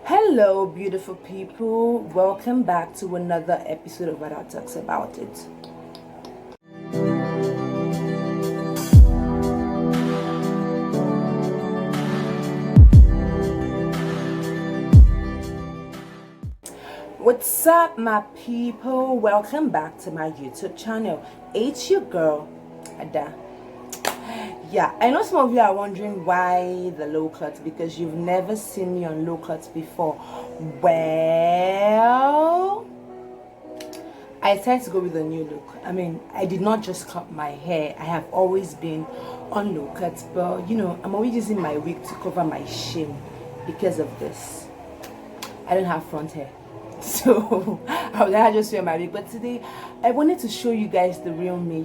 Hello, beautiful people. Welcome back to another episode of What I Talks About It. What's up, my people? Welcome back to my YouTube channel. It's your girl, Ada. Yeah, I know some of you are wondering why the low cut, because you've never seen me on low cuts before. Well, I decided to go with a new look. I did not just cut my hair. I have always been on low cuts, but I'm always using my wig to cover my shame because of this. I don't have front hair. So I would just wear my wig, but today I wanted to show you guys the real me,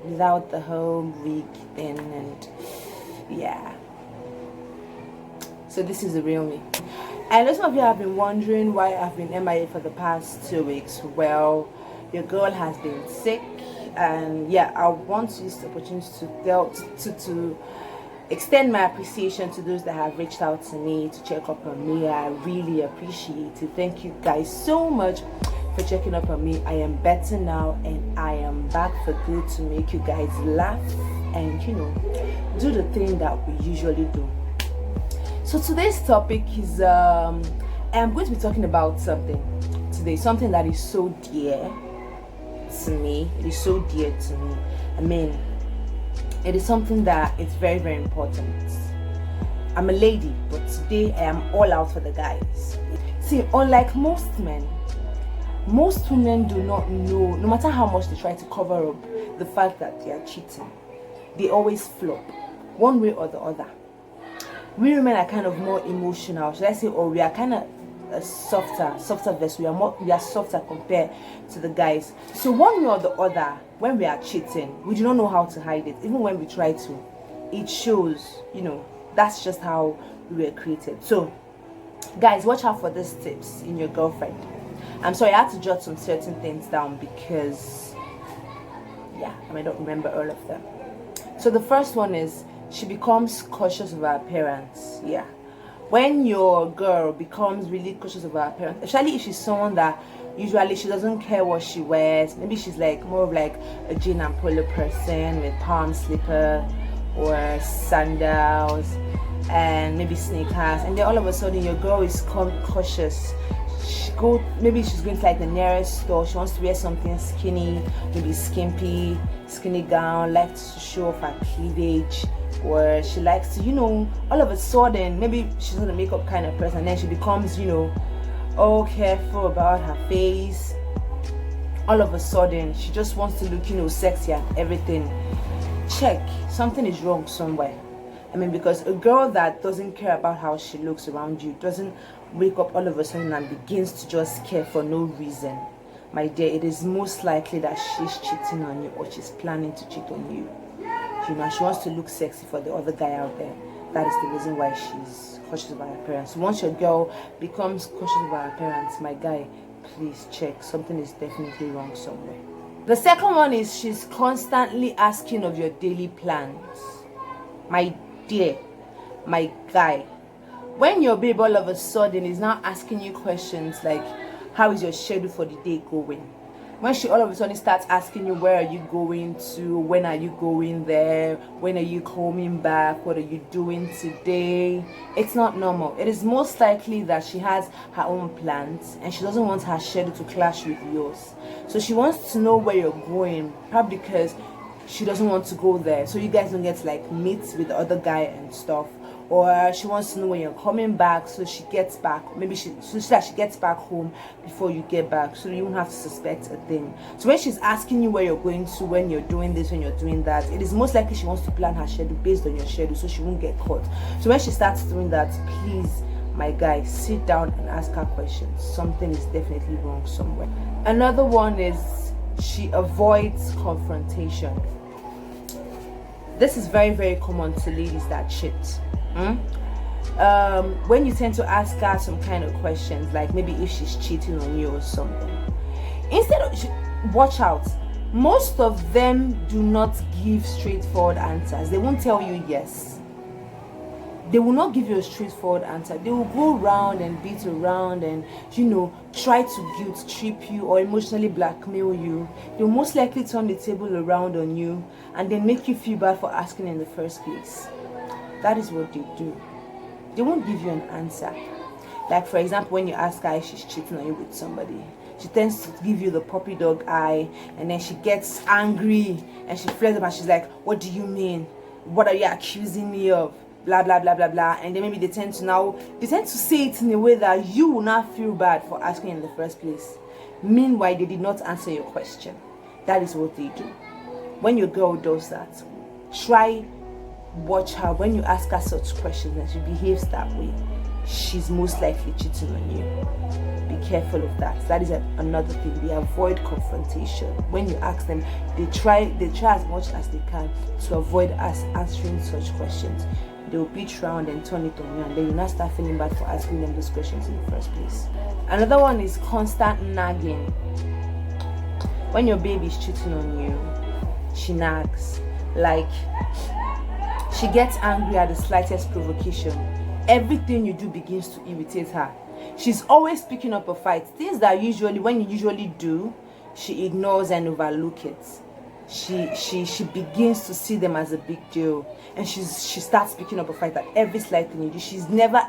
without the whole wig thing, and yeah. So this is the real me. I know some of you have been wondering why I've been MIA for the past 2 weeks. Well, your girl has been sick, and yeah, I want to use the opportunity to extend my appreciation to those that have reached out to me to check up on me. I really appreciate it. Thank you guys so much for checking up on me. I am better now, and I am back for good to make you guys laugh and do the thing that we usually do. So today's topic is I'm going to be talking about something today, something that is so dear to me. It is so dear to me. It is something that is very, very important. I'm a lady, but today I am all out for the guys. See, unlike most men, most women do not know, no matter how much they try to cover up the fact that they are cheating, they always flop, one way or the other. We women are kind of more emotional, should I say, or we are kind of a softer vessel. We are softer compared to the guys. So one way or the other, when we are cheating, we do not know how to hide it. Even when we try to, it shows. That's just how we were created. So guys, watch out for these tips in your girlfriend. I'm sorry, I had to jot some certain things down because I may not remember all of them. So the first one is she becomes cautious of her appearance. Yeah, when your girl becomes really cautious of her appearance, especially if she's someone that usually she doesn't care what she wears, maybe she's like more of like a jean and polo person with palm slipper or sandals and maybe sneakers, and then all of a sudden your girl is cautious. Maybe she's going to like the nearest store, she wants to wear something skinny, maybe skinny gown, likes to show off her cleavage, or she likes to all of a sudden, maybe she's not a makeup kind of person, and then she becomes all careful about her face. All of a sudden she just wants to look sexy and everything. Check, something is wrong somewhere. Because a girl that doesn't care about how she looks around you doesn't wake up all of a sudden and begins to just care for no reason. My dear, it is most likely that she's cheating on you, or she's planning to cheat on you. She wants to look sexy for the other guy out there. That is the reason why she's cautious of her appearance. Once your girl becomes cautious of her appearance, my guy, please check. Something is definitely wrong somewhere. The second one is she's constantly asking of your daily plans. My dear, my guy, when your babe all of a sudden is now asking you questions like, how is your schedule for the day going? When she all of a sudden starts asking you, where are you going to, when are you going there, when are you coming back, what are you doing today, it's not normal. It is most likely that she has her own plans and she doesn't want her schedule to clash with yours. So she wants to know where you're going, probably because she doesn't want to go there, so you guys don't get to like meet with the other guy and stuff. Or she wants to know when you're coming back, so she gets back. Maybe so that she gets back home before you get back, so you won't have to suspect a thing. So when she's asking you where you're going to, when you're doing this, when you're doing that, it is most likely she wants to plan her schedule based on your schedule, so she won't get caught. So when she starts doing that, please, my guy, sit down and ask her questions. Something is definitely wrong somewhere. Another one is she avoids confrontation. This is very, very common to ladies that cheat. When you tend to ask her some kind of questions, like maybe if she's cheating on you or something, instead of watch out, most of them do not give straightforward answers. They won't tell you yes. they will not give you a straightforward answer. They will go round and beat around and, try to guilt trip you or emotionally blackmail you. They'll most likely turn the table around on you and then make you feel bad for asking in the first place. That is what they do. They won't give you an answer. Like, for example, when you ask her if she's cheating on you with somebody, she tends to give you the puppy dog eye, and then she gets angry and she flares up and she's like, what do you mean? What are you accusing me of? Blah blah blah blah blah. And then maybe they tend to say it in a way that you will not feel bad for asking in the first place. Meanwhile, they did not answer your question. That is what they do. When your girl does that, watch her. When you ask her such questions and she behaves that way, she's most likely cheating on you. Be careful of that. That is another thing. They avoid confrontation. When you ask them, they try as much as they can to avoid us answering such questions. They'll beat around and turn it on you, and then you'll not start feeling bad for asking them those questions in the first place. Another one is constant nagging. When your baby is cheating on you, she nags. Like, she gets angry at the slightest provocation. Everything you do begins to irritate her. She's always picking up a fight. Things that when you usually do, she ignores and overlooks it. She begins to see them as a big deal, and she starts picking up a fight at every slight thing you do. She's never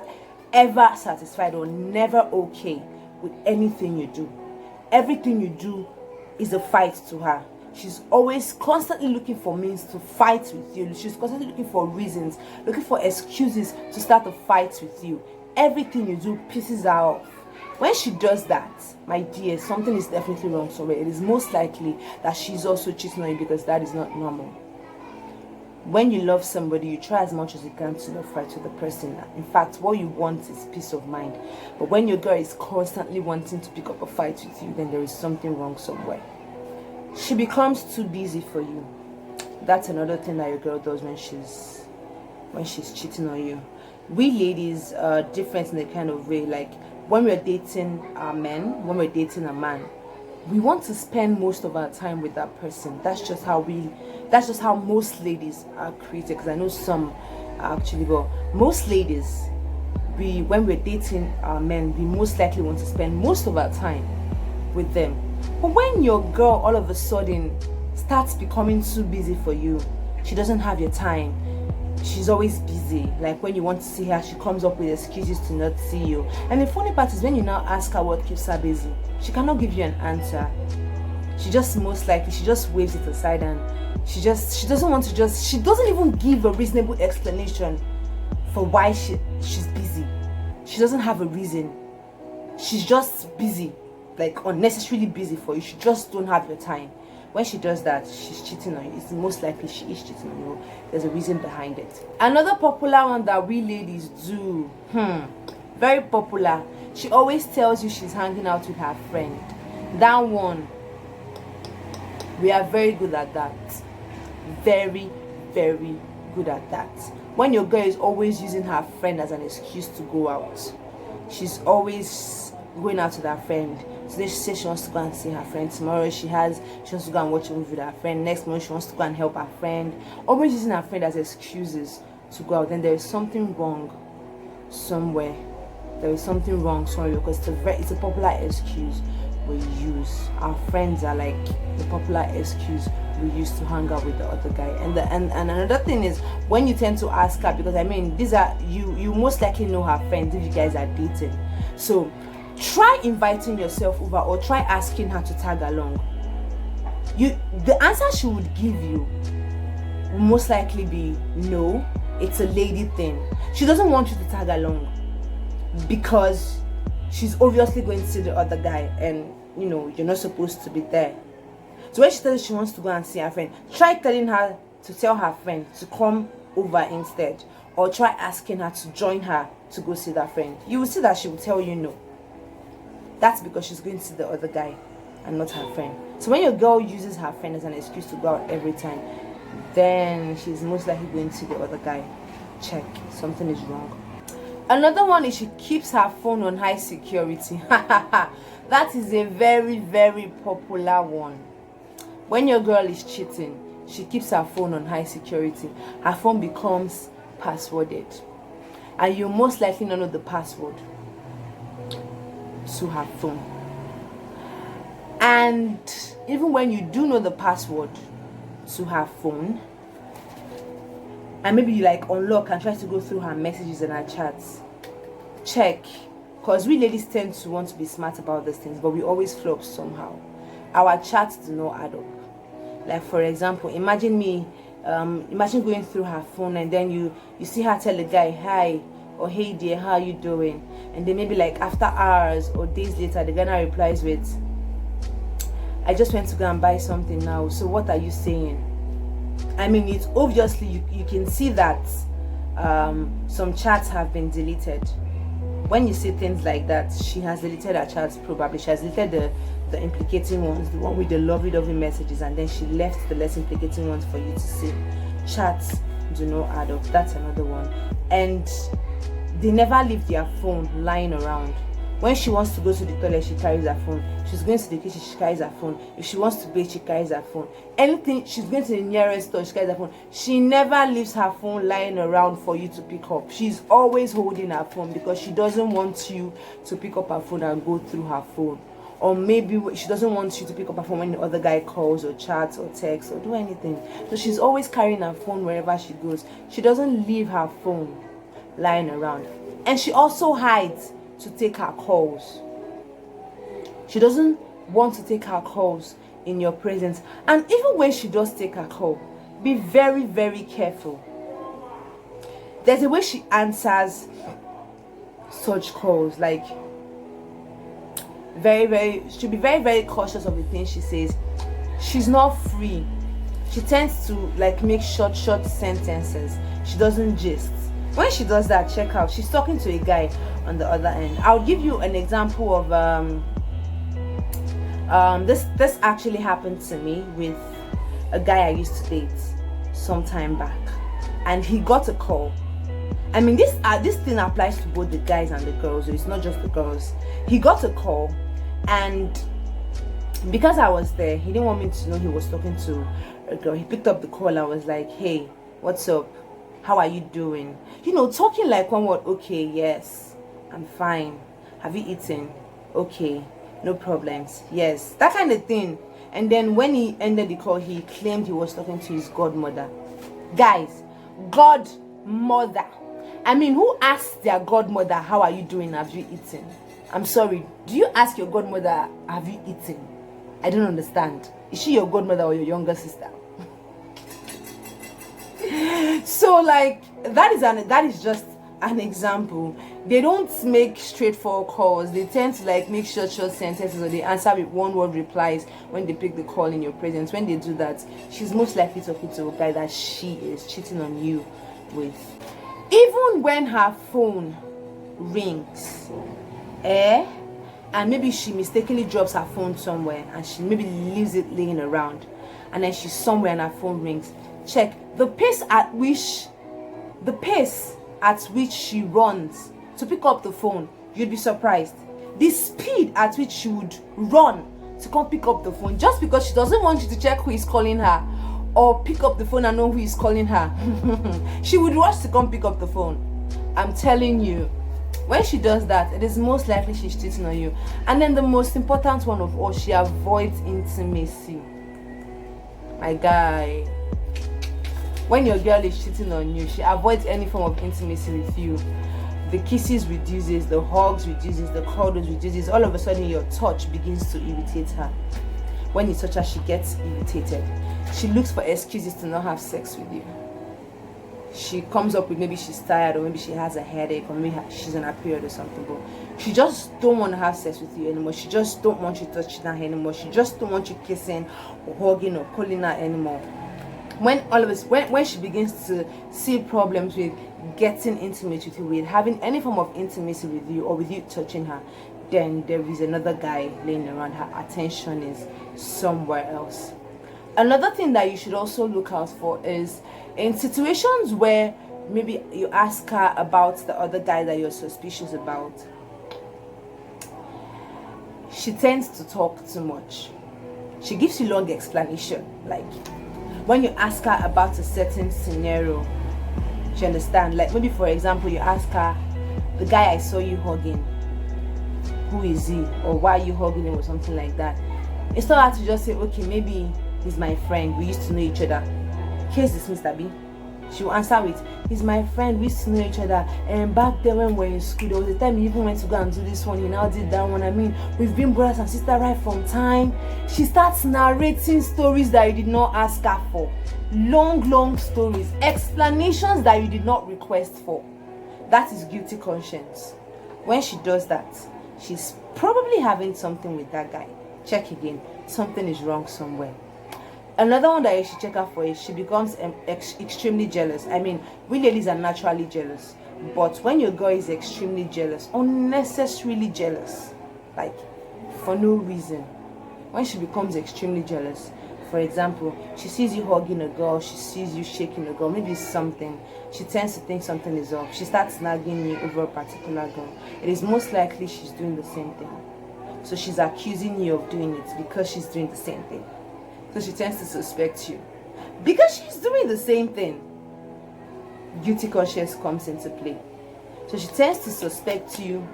ever satisfied or never okay with anything you do. Everything you do is a fight to her. She's always constantly looking for means to fight with you. She's constantly looking for reasons, looking for excuses to start a fight with you. Everything you do pisses her off. When she does that, my dear, something is definitely wrong somewhere. It is most likely that she's also cheating on you, because that is not normal. When you love somebody, you try as much as you can to not fight with the person. In fact, what you want is peace of mind. But when your girl is constantly wanting to pick up a fight with you, then there is something wrong somewhere. She becomes too busy for you. That's another thing that your girl does when she's cheating on you. We ladies are different in a kind of way. Like, when we're dating a man, we want to spend most of our time with that person. That's just how most ladies are created. Because I know some actually, but most ladies, when we're dating our men, we most likely want to spend most of our time with them. But when your girl all of a sudden starts becoming too busy for you, she doesn't have your time. She's always busy. Like, when you want to see her, she comes up with excuses to not see you. And the funny part is, when you now ask her what keeps her busy, she cannot give you an answer. She just waves it aside, and she doesn't even give a reasonable explanation for why she's busy. She doesn't have a reason. She's just busy, like unnecessarily busy for you. She just don't have your time. When she does that, she's cheating on you. It's most likely she is cheating on you. There's a reason behind it. Another popular one that we ladies do, very popular. She always tells you she's hanging out with her friend. That one, we are very good at that. Very, very good at that. When your girl is always using her friend as an excuse to go out, she's always going out with her friend. Today she says she wants to go and see her friend. Tomorrow she wants to go and watch a movie with her friend. Next month she wants to go and help her friend. Always using her friend as excuses to go out. Then there is something wrong somewhere. There is something wrong somewhere, because it's a popular excuse we use. Our friends are like the popular excuse we use to hang out with the other guy. And another thing is, when you tend to ask her, because these are you most likely know her friends if you guys are dating. So try inviting yourself over, or try asking her to tag along. The answer she would give you will most likely be no. It's a lady thing. She doesn't want you to tag along because she's obviously going to see the other guy, and you're not supposed to be there. So when she tells you she wants to go and see her friend, try telling her to tell her friend to come over instead, or try asking her to join her to go see that friend. You will see that she will tell you no. That's because she's going to see the other guy and not her friend. So when your girl uses her friend as an excuse to go out every time, then she's most likely going to see the other guy. Check, something is wrong. Another one is she keeps her phone on high security. That is a very, very popular one. When your girl is cheating, she keeps her phone on high security. Her phone becomes passworded. and you most likely not know the password to her phone. And even when you do know the password to her phone, and maybe you like unlock and try to go through her messages and her chats, check, because we ladies tend to want to be smart about these things, but we always flop somehow. Our chats do not add up. Like, for example, imagine going through her phone, and then you see her tell a guy hi, or hey dear, how are you doing? And then maybe like after hours or days later, the guy now replies with, I just went to go and buy something now, so what are you saying? I mean, it's obviously you can see that some chats have been deleted. When you see things like that, she has deleted her chats. Probably she has deleted the implicating ones, the one with the lovely messages, and then she left the less implicating ones for you to see. Chats do not add up. That's another one. And they never leave their phone lying around. When she wants to go to the toilet, she carries her phone. She's going to the kitchen, she carries her phone. If she wants to bathe, she carries her phone. Anything, she's going to the nearest store, she carries her phone. She never leaves her phone lying around for you to pick up. She's always holding her phone because she doesn't want you to pick up her phone and go through her phone. Or maybe she doesn't want you to pick up her phone when the other guy calls or chats or texts or do anything. So she's always carrying her phone wherever she goes. She doesn't leave her phone lying around. And she also hides to take her calls. She doesn't want to take her calls in your presence. And even when she does take her call, be very, very careful. There's a way she answers such calls, like she'll be very, very cautious of the things she says. She's not free. She tends to like make short sentences. She doesn't gist. When she does that, check out, she's talking to a guy on the other end. I'll give you an example of this actually happened to me with a guy I used to date some time back, and he got a call. I mean, this thing applies to both the guys and the girls, so it's not just the girls. He got a call, and because I was there, he didn't want me to know he was talking to a girl. He picked up the call. I was like, hey, what's up? How are you doing? You know, talking like one word. Okay, yes, I'm fine. Have you eaten? Okay, no problems. Yes, that kind of thing. And then when he ended the call, he claimed he was talking to his godmother. Guys, godmother. I mean, who asks their godmother, how are you doing? Have you eaten? I'm sorry. Do you ask your godmother, have you eaten? I don't understand. Is she your godmother or your younger sister? So like that is just an example. They don't make straightforward calls. They tend to like make short sentences, or they answer with one word replies when they pick the call in your presence. When they do that, she's most likely talking to a guy that she is cheating on you with. Even when her phone rings, and maybe she mistakenly drops her phone somewhere, and she maybe leaves it laying around, and then she's somewhere and her phone rings, check the pace at which she runs to pick up the phone. You'd be surprised the speed at which she would run to come pick up the phone, just because she doesn't want you to check who is calling her or pick up the phone and know who is calling her. She would rush to come pick up the phone. I'm telling you, when she does that, it is most likely she's cheating on you. And then the most important one of all, she avoids intimacy. My guy, when your girl is cheating on you, she avoids any form of intimacy with you. The kisses reduces, the hugs reduces, the cuddles reduces. All of a sudden your touch begins to irritate her. When you touch her, she gets irritated. She looks for excuses to not have sex with you. She comes up with maybe she's tired, or maybe she has a headache, or maybe she's on her period or something, but she just don't want to have sex with you anymore. She just don't want you touching her anymore. She just don't want you kissing or hugging or pulling her anymore. When she begins to see problems with getting intimate with you, with having any form of intimacy with you, or with you touching her, then there is another guy laying around. Her attention is somewhere else. Another thing that you should also look out for is in situations where maybe you ask her about the other guy that you're suspicious about, she tends to talk too much. She gives you long explanation. Like when you ask her about a certain scenario, Do you understand? Like maybe for example, you ask her, the guy I saw you hugging, who is he, or why are you hugging him, or something like that. It's not hard to just say, okay, maybe he's my friend, we used to know each other. Here's this Mr. B. She will answer with, he's my friend, we used to know each other, and back then when we were in school, there was a time he even went to go and do this one, he now did that one. I mean, we've been brothers and sisters right from time. She starts narrating stories that you did not ask her for. Long stories, explanations that you did not request for. That is guilty conscience. When she does that, she's probably having something with that guy. Check again, something is wrong somewhere. Another one that you should check out for is she becomes extremely jealous. I mean, we ladies are naturally jealous, but when your girl is extremely jealous, unnecessarily jealous, like for no reason, when she becomes extremely jealous, for example, she sees you hugging a girl, she sees you shaking a girl, maybe it's something, she tends to think something is off, she starts nagging you over a particular girl. It is most likely she's doing the same thing. So she's accusing you of doing it because she's doing the same thing. So she tends to suspect you because she's doing the same thing. Guilty conscience comes into play. So she tends to suspect you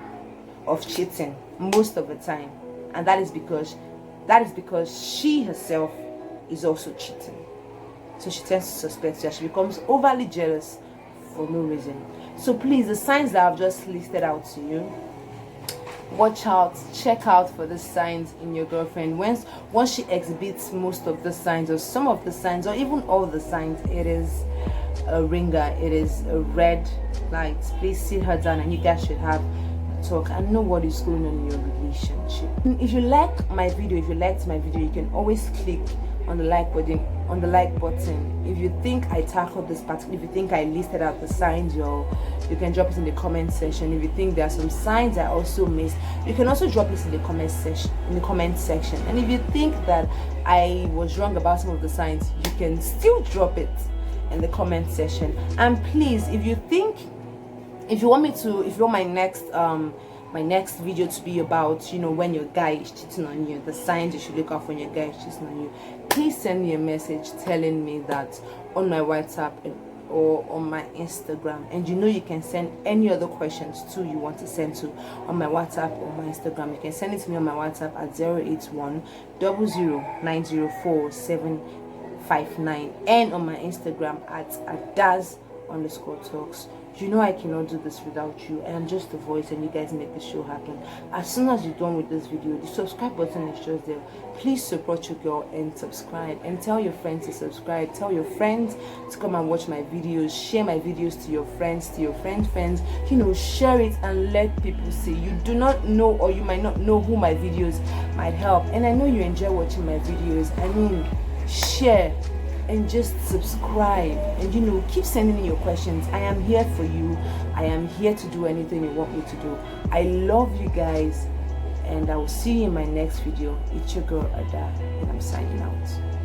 of cheating most of the time, and that is because she herself is also cheating. So she tends to suspect you, and she becomes overly jealous for no reason. So please, the signs that I've just listed out to you, watch out, check out for the signs in your girlfriend. Once she exhibits most of the signs, or some of the signs, or even all the signs, it is a ringer, it is a red light. Please sit her down and you guys should have a talk and know what is going on in your relationship. If you liked my video, you can always click on the like button. If you think I tackled this part, if you think I listed out the signs, you can drop it in the comment section. If you think there are some signs I also missed, you can also drop it in the comment section. And if you think that I was wrong about some of the signs, you can still drop it in the comment section. And please, if you want my next video to be about, when your guy is cheating on you, the signs you should look out for when your guy is cheating on you, please send me a message telling me that on my WhatsApp or on my Instagram. And you can send any other questions too you want to send to on my WhatsApp or my Instagram. You can send it to me on my WhatsApp at 081 00904 and on my Instagram at adaz_talks. I cannot do this without you. I am just a voice and you guys make the show happen. As soon as you're done with this video, the subscribe button is just there. Please support your girl and subscribe, and tell your friends to subscribe. Tell your friends to come and watch my videos. Share my videos to your friends, to your friends. Share it and let people see. You do not know, or you might not know, who my videos might help. And I know you enjoy watching my videos. I mean, share and just subscribe, and keep sending me your questions. I am here for you. I am here to do anything you want me to do. I love you guys, and I will see you in my next video. It's your girl Ada, and I'm signing out.